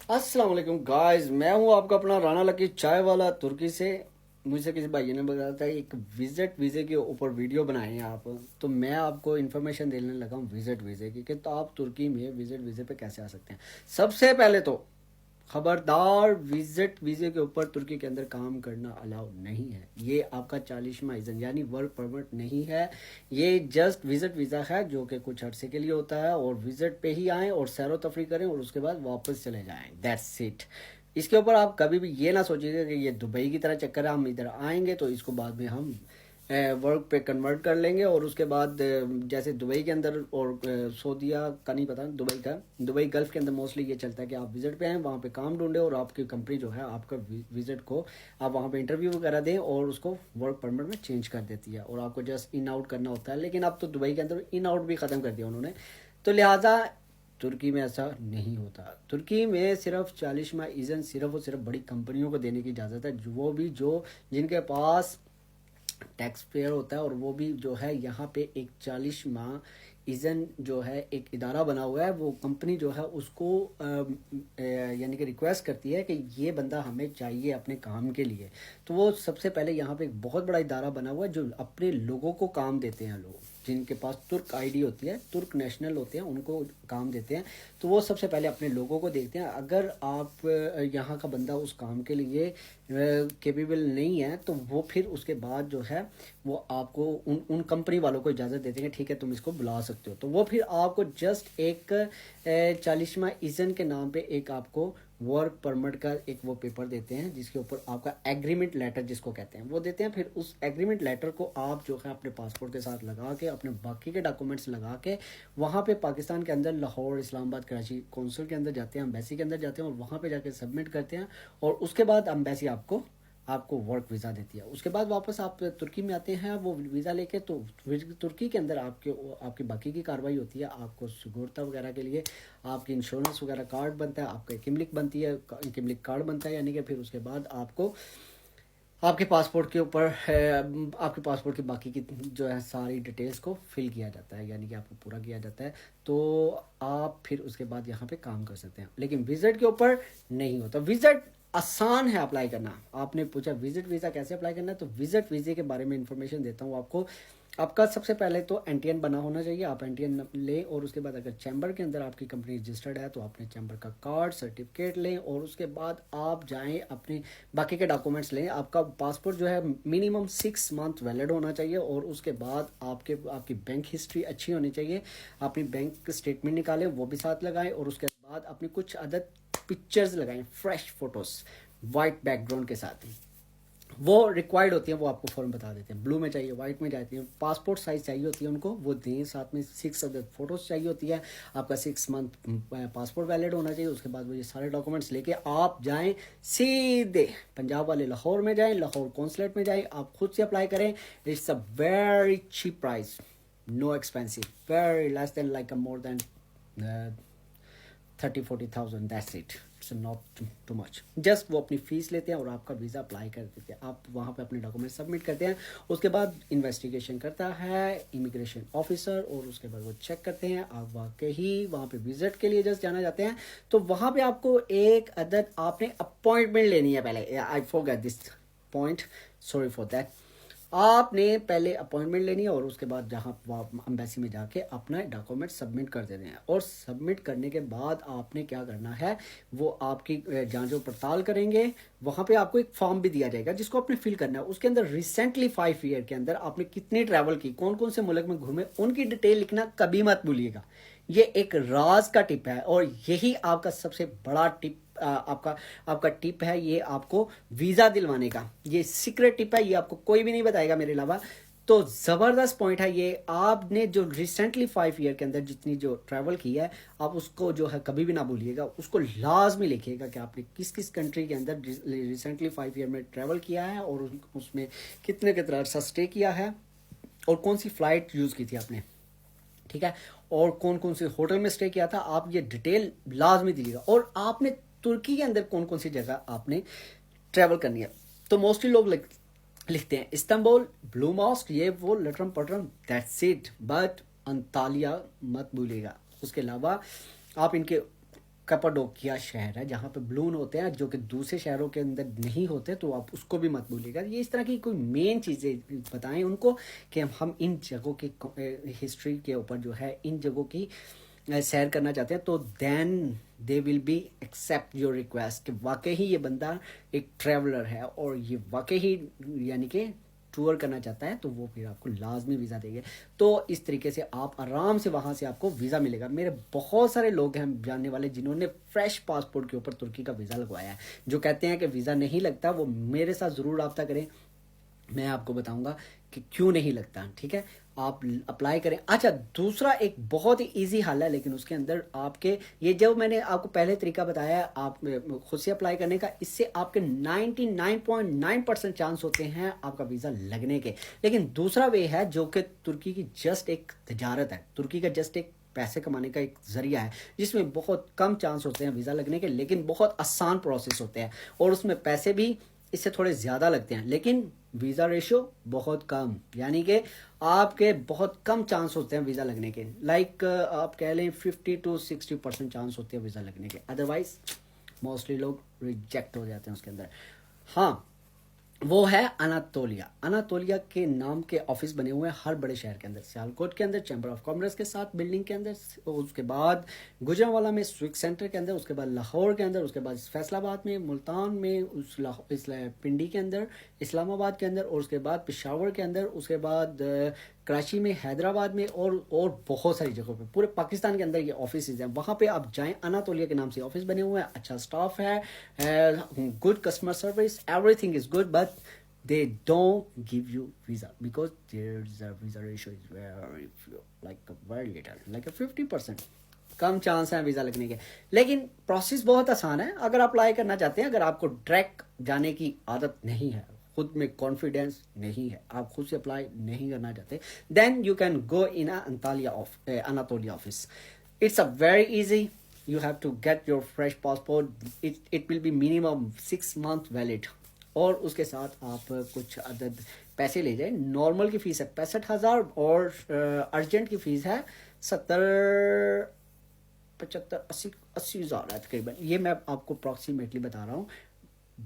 अस्सलाम वालेकुम गाइस, मैं हूं आपका अपना राना लकी चाय वाला तुर्की से। मुझे किसी भाई ने बताया था एक विजिट वीज़े के ऊपर वीडियो बनाए हैं आप, तो मैं आपको इन्फॉर्मेशन देने लगा हूं विजिट वीज़े की कि तो आप तुर्की में विजिट वीज़े पे कैसे आ सकते हैं। सबसे पहले तो खबरदार, विजिट वीज़े के ऊपर तुर्की के अंदर काम करना अलाउ नहीं है। ये आपका 40वां इज़न यानी वर्क परमिट नहीं है। ये जस्ट विजिट वीज़ा है जो कि कुछ अरसे के लिए होता है, और विजिट पे ही आएँ और सैरो तफरी करें और उसके बाद वापस चले जाएं, दैट्स इट। इसके ऊपर आप कभी भी ये ना सोचिएगा कि ये दुबई की तरह चक्कर है, हम इधर आएंगे तो इसको बाद में हम वर्क पे कन्वर्ट कर लेंगे, और उसके बाद जैसे दुबई के अंदर और सऊदीया का नहीं पता, दुबई का, दुबई गल्फ के अंदर मोस्टली ये चलता है कि आप विजिट पे आएँ, वहाँ पे काम ढूंढे और आपकी कंपनी जो है आपका विजिट को आप वहाँ पे इंटरव्यू वगैरह दें और उसको वर्क परमिट में चेंज कर देती है और आपको जस्ट इन आउट करना होता है। लेकिन अब तो दुबई के अंदर इन आउट भी ख़त्म कर दिया उन्होंने, तो लिहाजा तुर्की में ऐसा नहीं होता। तुर्की में सिर्फ 40वां इज़न सिर्फ और सिर्फ बड़ी कंपनियों को देने की इजाज़त है, वो भी जो जिनके पास टैक्स पेयर होता है, और वो भी जो है यहाँ पे एक 40वां इज़न जो है एक इदारा बना हुआ है, वो कंपनी जो है उसको यानी कि रिक्वेस्ट करती है कि ये बंदा हमें चाहिए अपने काम के लिए। तो वो सबसे पहले यहाँ पे एक बहुत बड़ा इदारा बना हुआ है जो अपने लोगों को काम देते हैं, लोग जिनके पास तुर्क आईडी होती है, तुर्क नेशनल होते हैं, उनको काम देते हैं। तो वो सबसे पहले अपने लोगों को देखते हैं। अगर आप यहाँ का बंदा उस काम के लिए कैपेबल नहीं है तो वो फिर उसके बाद जो है वो आपको उन कंपनी वालों को इजाज़त देते हैं, ठीक है तुम इसको बुला सकते हो। तो वो फिर आपको जस्ट एक 40वां इज़न के नाम पे एक आपको वर्क परमिट का एक वो पेपर देते हैं, जिसके ऊपर आपका एग्रीमेंट लेटर जिसको कहते हैं वो देते हैं। फिर उस एग्रीमेंट लेटर को आप जो है अपने पासपोर्ट के साथ लगा के, अपने बाकी के डॉक्यूमेंट्स लगा के, वहाँ पे पाकिस्तान के अंदर लाहौर, इस्लामाबाद, कराची कौंसिल के अंदर जाते हैं, एम्बेसी के अंदर जाते हैं और वहाँ पे जाके सबमिट करते हैं। और उसके बाद एम्बेसी आपको आपको वर्क वीज़ा देती है। उसके बाद वापस आप तुर्की में आते हैं वो वीज़ा लेके, तो तुर्की के अंदर आपकी बाकी की कार्रवाई होती है। आपको सिक्योरिटी वगैरह के लिए आपकी इंश्योरेंस वगैरह कार्ड बनता है, आपका किमलिक बनती है, किमलिक कार्ड बनता है, यानी कि फिर उसके बाद आपको आपके पासपोर्ट के ऊपर आपके पासपोर्ट की बाकी की जो है सारी डिटेल्स को फिल किया जाता है, यानी कि आपको पूरा किया जाता है। तो आप फिर उसके बाद यहाँ पे काम कर सकते हैं। लेकिन विजिट के ऊपर नहीं होता। विजिट आसान है अप्लाई करना। आपने पूछा विजिट वीज़ा कैसे अप्लाई करना है, तो विजिट वीज़े के बारे में इंफॉर्मेशन देता हूँ आपको। आपका सबसे पहले तो एनटीएन बना होना चाहिए, आप एनटीएन लें, और उसके बाद अगर चैम्बर के अंदर आपकी कंपनी रजिस्टर्ड है तो आपने चैम्बर का कार्ड सर्टिफिकेट लें, और उसके बाद आप जाएं अपने बाकी के डॉक्यूमेंट्स लें। आपका पासपोर्ट जो है मिनिमम 6 मंथ वैलिड होना चाहिए, और उसके बाद आपकी बैंक हिस्ट्री अच्छी होनी चाहिए। अपनी बैंक स्टेटमेंट निकालें, वो भी साथ लगाएं, और उसके बाद अपनी कुछ अदद पिक्चर्स लगाएं, फ्रेश फोटोज़ वाइट बैकग्राउंड के साथ। वो रिक्वायर्ड होती हैं, वो आपको फॉर्म बता देते हैं। ब्लू में चाहिए, वाइट में जाती है, पासपोर्ट साइज चाहिए होती है उनको, वो दें। साथ में 6 अदर फोटोज़ चाहिए होती है। आपका 6 मंथ पासपोर्ट वैलिड होना चाहिए। उसके बाद वो ये सारे डॉक्यूमेंट्स लेके आप जाएं सीधे पंजाब वाले लाहौर में जाएं, लाहौर कौंसलेट में जाएं, आप खुद से अप्लाई करें। It's a very cheap price, no expensive, very less than like more than 30-40,000, that's it, it's not too much. Just वो अपनी फ़ीस लेते हैं और आपका वीज़ा अप्लाई कर देते हैं। आप वहाँ पे अपने डॉक्यूमेंट सबमिट करते हैं। उसके बाद इन्वेस्टिगेशन करता है इमिग्रेशन ऑफिसर, और उसके बाद वो चेक करते हैं आप वाकई वहाँ पे विजिट के लिए जस्ट जाना चाहते हैं। तो वहाँ पे आपको एक अदद आपने अपॉइंटमेंट लेनी है पहले। I forget this point, sorry for that. आपने पहले अपॉइंटमेंट लेनी है, और उसके बाद जहाँ अम्बेसी में जाके अपना डॉक्यूमेंट सबमिट कर देने हैं। और सबमिट करने के बाद आपने क्या करना है, वो आपकी जांच और पड़ताल करेंगे। वहाँ पे आपको एक फॉर्म भी दिया जाएगा जिसको आपने फिल करना है। उसके अंदर रिसेंटली 5 ईयर के अंदर आपने कितनी ट्रैवल की, कौन कौन से मुल्क में घूमे, उनकी डिटेल लिखना कभी मत भूलिएगा। ये एक राज का टिप है, और यही आपका सबसे बड़ा टिप आपका आपका टिप है। ये आपको वीज़ा दिलवाने का ये सीक्रेट टिप है, ये आपको कोई भी नहीं बताएगा मेरे अलावा। तो ज़बरदस्त पॉइंट है ये। आपने जो रिसेंटली 5 ईयर के अंदर जितनी जो ट्रैवल की है, आप उसको जो है कभी भी ना भूलिएगा। उसको लाजमी लिखिएगा कि आपने किस किस कंट्री के अंदर रिसेंटली 5 ईयर में ट्रैवल किया है, और उसमें कितने कितना अर्सा स्टे किया है, और कौन सी फ़्लाइट यूज़ की थी आपने, ठीक है, और कौन कौन से होटल में स्टे किया था। आप ये डिटेल लाजमी दीजिएगा। और आपने तुर्की के अंदर कौन कौन सी जगह आपने ट्रैवल करनी है। तो मोस्टली लोग लिखते हैं इस्तांबुल, ब्लू मॉस्क, ये वो, लटरम पटरम, दैट्स इट। बट अंतालिया मत भूलिएगा। उसके अलावा आप इनके कपाडोकिया शहर है जहाँ पे बलून होते हैं जो कि दूसरे शहरों के अंदर नहीं होते, तो आप उसको भी मत भूलिएगा। ये इस तरह की कोई मेन चीज़ें बताएं उनको कि हम इन जगहों की हिस्ट्री के ऊपर जो है इन जगहों की सैर करना चाहते हैं, तो then they will be accept your request कि वाकई ही ये बंदा एक ट्रैवलर है और ये वाकई ही यानी कि टूर करना चाहता है, तो वो फिर आपको लाजमी वीज़ा देंगे। तो इस तरीके से आप आराम से वहाँ से आपको वीज़ा मिलेगा। मेरे बहुत सारे लोग हैं जानने वाले जिन्होंने फ्रेश पासपोर्ट के ऊपर तुर्की का वीज़ा लगवाया है। जो कहते हैं कि वीज़ा नहीं लगता, वो मेरे साथ ज़रूर रब्ता करें, मैं आपको बताऊंगा कि क्यों नहीं लगता। ठीक है, आप अप्लाई करें। अच्छा, दूसरा एक बहुत ही इजी हल है, लेकिन उसके अंदर आपके ये जो मैंने आपको पहले तरीका बताया है आप खुद से अप्लाई करने का, इससे आपके 99.9% चांस होते हैं आपका वीज़ा लगने के। लेकिन दूसरा वे है जो कि तुर्की की जस्ट एक तजारत है, तुर्की का जस्ट एक पैसे कमाने का एक जरिया है, जिसमें बहुत कम चांस होते हैं वीज़ा लगने के, लेकिन बहुत आसान प्रोसेस होते हैं और उसमें पैसे भी इससे थोड़े ज़्यादा लगते हैं, लेकिन वीज़ा रेशो बहुत कम, यानी कि आपके बहुत कम चांस होते हैं वीज़ा लगने के। लाइक आप कह लें 50 to 60% चांस होते हैं वीज़ा लगने के, अदरवाइज मोस्टली लोग रिजेक्ट हो जाते हैं उसके अंदर। हाँ, वो है अनातोलिया। अनातोलिया के नाम के ऑफिस बने हुए हैं हर बड़े शहर के अंदर। सियालकोट के अंदर चैम्बर ऑफ कॉमर्स के साथ बिल्डिंग के अंदर, उसके बाद गुजरांवाला में स्विक सेंटर के अंदर, उसके बाद लाहौर के अंदर, उसके बाद फैसलाबाद में, मुल्तान में, इस पिंडी के अंदर, इस्लामाबाद के अंदर, और उसके बाद पेशावर के अंदर, उसके बाद कराची में, हैदराबाद में, और बहुत सारी जगहों पे पूरे पाकिस्तान के अंदर ये ऑफिस हैं। वहाँ पे आप जाएं, अनातोलिया के नाम से ऑफिस बने हुए हैं, अच्छा स्टाफ है, good customer service, everything is good, but they don't give you visa because there's a visa ratio is very few, like a very little, like a 50%। Come chance है visa लगने के, लेकिन process बहुत आसान है अगर आप अप्लाई करना चाहते हैं। अगर आपको डायरेक्ट जाने की आदत नहीं है, खुद में कॉन्फिडेंस नहीं है, आप खुद से अप्लाई नहीं करना चाहते, then you can go in Anatolia office. It's a very easy, you have to get your fresh passport, it will be minimum 6 month valid, और उसके साथ आप कुछ अदद पैसे ले जाएं। नॉर्मल की फ़ीस है 65,000 और अर्जेंट की फ़ीस है 70, 75, 80 हज़ार है तकरीबन। ये मैं आपको अप्रॉक्सीमेटली बता रहा हूँ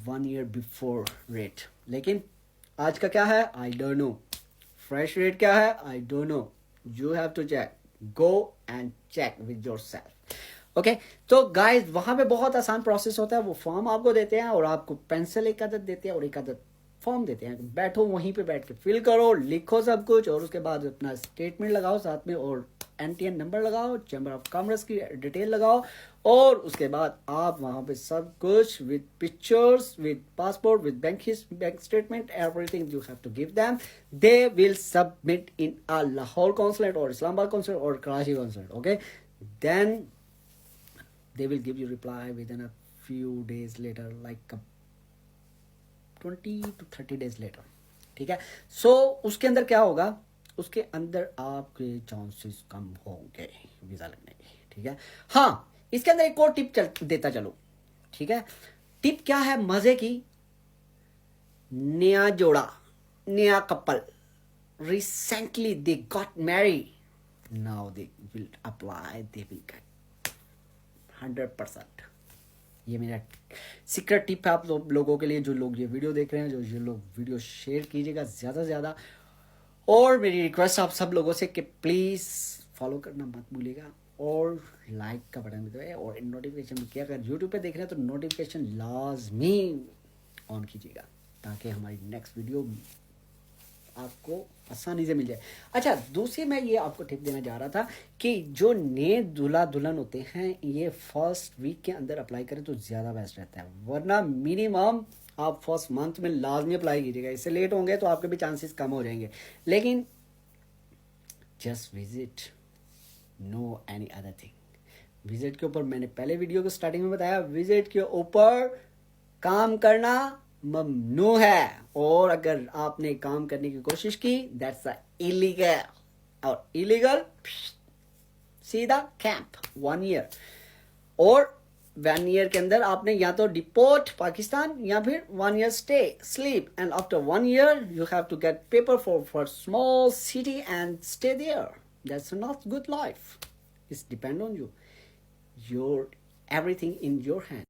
1 year बिफोर रेट, लेकिन आज का क्या है I don't know, fresh rate क्या है I don't know, you have to check, go and check with your self. Okay, तो गाइस वहां पे बहुत आसान प्रोसेस होता है। वो फॉर्म आपको देते हैं और आपको पेंसिल एक आदत देते हैं और एक आदत फॉर्म देते हैं, बैठो वहीं पे बैठ के फिल करो, लिखो सब कुछ, और उसके बाद अपना स्टेटमेंट लगाओ साथ में, और NTN नंबर लगाओ, चैम्बर ऑफ कॉमर्स की डिटेल लगाओ, और उसके बाद आप वहां पे सब कुछ with pictures, with passport, with bank statement, everything you have to give them. They will submit in a Lahore consulate और इस्लामाबाद कॉन्सुलेट और Karachi consulate. Okay, then they will give you reply within a few days later, like 20 to 30 days later। ठीक है, सो उसके अंदर क्या होगा, उसके अंदर आपके चांसेस कम होंगे वीज़ा लगने के। ठीक है, हाँ, इसके अंदर एक और टिप देता चलो। ठीक है, टिप क्या है मजे की, नया जोड़ा, नया couple, recently they got married, now they will apply, they will get 100%। ये मेरा सीक्रेट टिप है आप लोगों के लिए, जो लोग ये वीडियो देख रहे हैं, जो ये लोग वीडियो शेयर कीजिएगा ज़्यादा से ज़्यादा, और मेरी रिक्वेस्ट आप सब लोगों से कि प्लीज़ फॉलो करना मत भूलिएगा, और लाइक का बटन भी दबाइए, और नोटिफिकेशन भी किया। अगर यूट्यूब पे देख रहे हैं तो नोटिफिकेशन लाजमी ऑन कीजिएगा, ताकि हमारी नेक्स्ट वीडियो आपको आसानी से मिल जाए। अच्छा, दूसरी मैं ये आपको टिप देना चाह रहा था कि जो नए दूल्हा दुल्हन होते हैं, ये फर्स्ट वीक के अंदर अप्लाई करें तो ज़्यादा बेस्ट रहता है, वरना मिनिमम आप फर्स्ट मंथ में लाजमी अप्लाई कीजिएगा। इससे लेट होंगे तो आपके भी चांसेस कम हो जाएंगे, लेकिन just visit, no any other thing. Visit के ऊपर मैंने पहले वीडियो को स्टार्टिंग में बताया, विजिट के ऊपर काम करना ममनू है, और अगर आपने काम करने की कोशिश की दैट्स इलीगल, और इलीगल सीधा कैंप 1 year, और 1 year के अंदर आपने या तो डिपोर्ट पाकिस्तान या फिर 1 year stay sleep, and after 1 year you have to get paper for small city and stay there. That's not good life, it's depend on you, your everything in your hand.